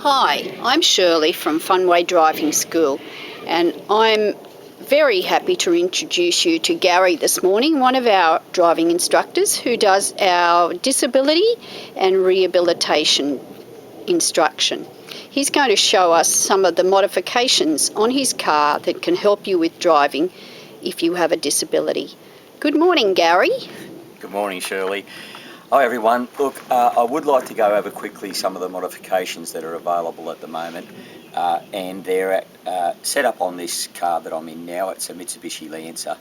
Hi, I'm Shirley from Funway Driving School, and I'm very happy to introduce you to Gary this morning, one of our driving instructors who does our disability and rehabilitation instruction. He's going to show us some of the modifications on his car that can help you with driving if you have a disability. Good morning, Gary. Good morning, Shirley. Hi everyone. Look, I would like to go over quickly some of the modifications that are available at the moment, and they're set up on this car that I'm in now. It's a Mitsubishi Lancer.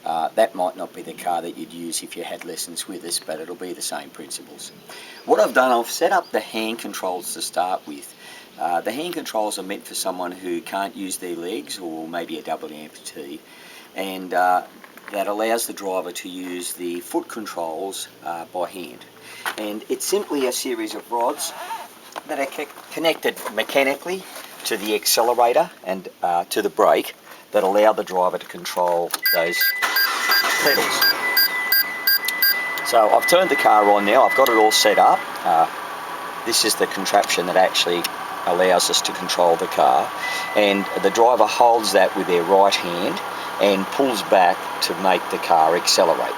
That might not be the car that you'd use if you had lessons with us, but it'll be the same principles. What I've done, I've set up the hand controls to start with. The hand controls are meant for someone who can't use their legs or maybe a double amputee, and that allows the driver to use the foot controls by hand. And it's simply a series of rods that are connected mechanically to the accelerator and to the brake that allow the driver to control those pedals. So I've turned the car on now, I've got it all set up. This is the contraption that actually allows us to control the car, and the driver holds that with their right hand and pulls back to make the car accelerate.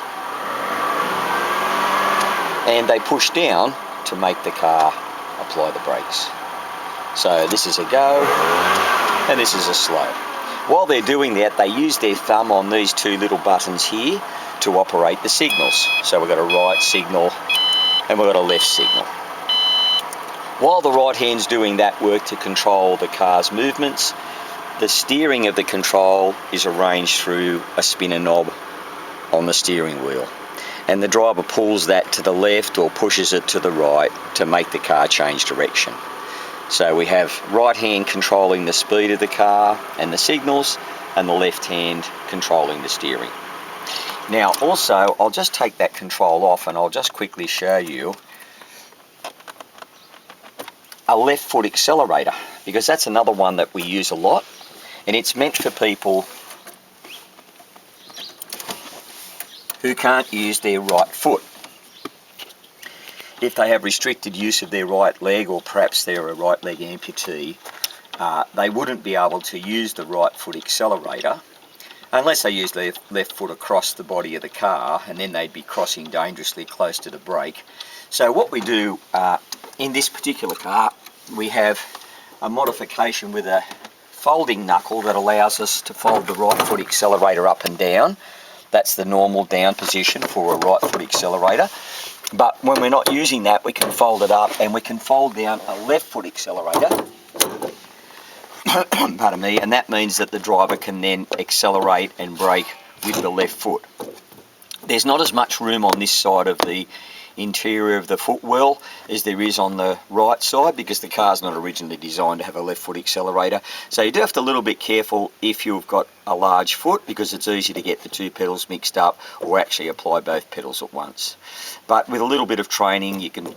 And they push down to make the car apply the brakes. So this is a go and this is a slow. While they're doing that, they use their thumb on these two little buttons here to operate the signals. So we've got a right signal and we've got a left signal. While the right hand's doing that work to control the car's movements, the steering of the control is arranged through a spinner knob on the steering wheel, and the driver pulls that to the left or pushes it to the right to make the car change direction. So we have right hand controlling the speed of the car and the signals, and the left hand controlling the steering. Now also, I'll just take that control off and I'll just quickly show you a left foot accelerator, because that's another one that we use a lot. And it's meant for people who can't use their right foot. If they have restricted use of their right leg, or perhaps they're a right leg amputee, they wouldn't be able to use the right foot accelerator unless they use their left foot across the body of the car, and then they'd be crossing dangerously close to the brake. So what we do in this particular car, we have a modification with a folding knuckle that allows us to fold the right foot accelerator up and down. That's the normal down position for a right foot accelerator. But when we're not using that, we can fold it up and we can fold down a left foot accelerator. Pardon me, and that means that the driver can then accelerate and brake with the left foot. There's not as much room on this side of the interior of the footwell as there is on the right side, because the car's not originally designed to have a left foot accelerator. So you do have to be a little bit careful if you've got a large foot, because it's easy to get the two pedals mixed up or actually apply both pedals at once. But with a little bit of training, you can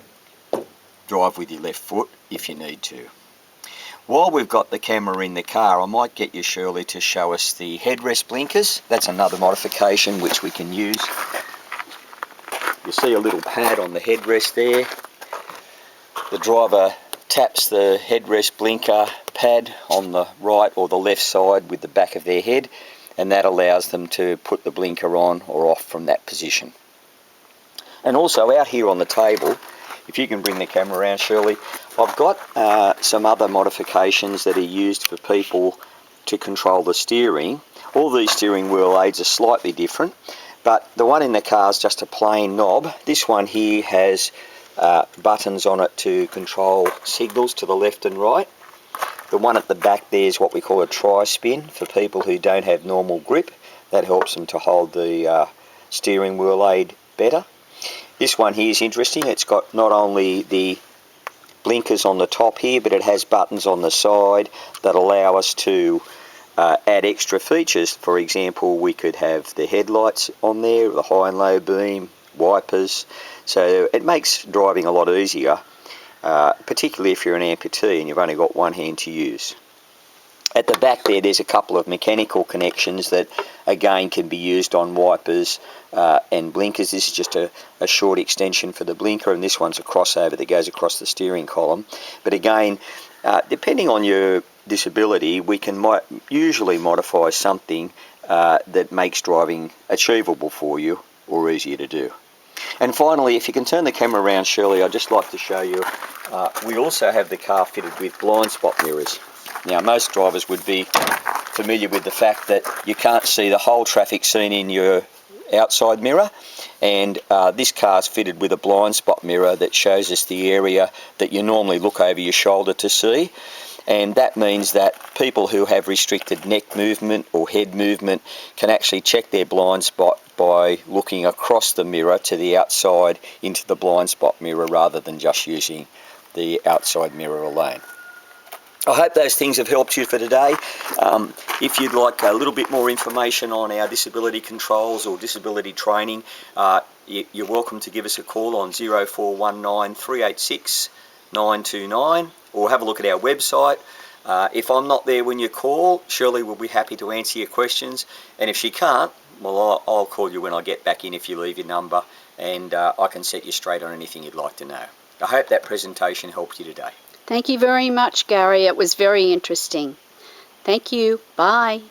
drive with your left foot if you need to. While we've got the camera in the car, I might get you, Shirley, to show us the headrest blinkers. That's another modification which we can use. You see a little pad on the headrest there. The driver taps the headrest blinker pad on the right or the left side with the back of their head, and that allows them to put the blinker on or off from that position. And also out here on the table, if you can bring the camera around, Shirley, I've got some other modifications that are used for people to control the steering. All these steering wheel aids are slightly different, but the one in the car is just a plain knob. This one here has buttons on it to control signals to the left and right. The one at the back there is what we call a tri-spin for people who don't have normal grip. That helps them to hold the steering wheel aid better. This one here is interesting. It's got not only the blinkers on the top here, but it has buttons on the side that allow us to add extra features. For example, we could have the headlights on there, the high and low beam, wipers. So it makes driving a lot easier, particularly if you're an amputee and you've only got one hand to use. At the back there's a couple of mechanical connections that again can be used on wipers and blinkers. This is just a short extension for the blinker, and this one's a crossover that goes across the steering column. But again, Depending on your disability, we can usually modify something that makes driving achievable for you or easier to do. And finally, if you can turn the camera around, Shirley, I'd just like to show you, we also have the car fitted with blind spot mirrors. Now, most drivers would be familiar with the fact that you can't see the whole traffic scene in your outside mirror, and this car's fitted with a blind spot mirror that shows us the area that you normally look over your shoulder to see. And that means that people who have restricted neck movement or head movement can actually check their blind spot by looking across the mirror to the outside into the blind spot mirror rather than just using the outside mirror alone. I hope those things have helped you for today. If you'd like a little bit more information on our disability controls or disability training, you're welcome to give us a call on 0419 386 929 or have a look at our website. If I'm not there when you call, Shirley will be happy to answer your questions, and if she can't, well, I'll call you when I get back in if you leave your number, and I can set you straight on anything you'd like to know. I hope that presentation helped you today. Thank you very much, Gary. It was very interesting. Thank you. Bye.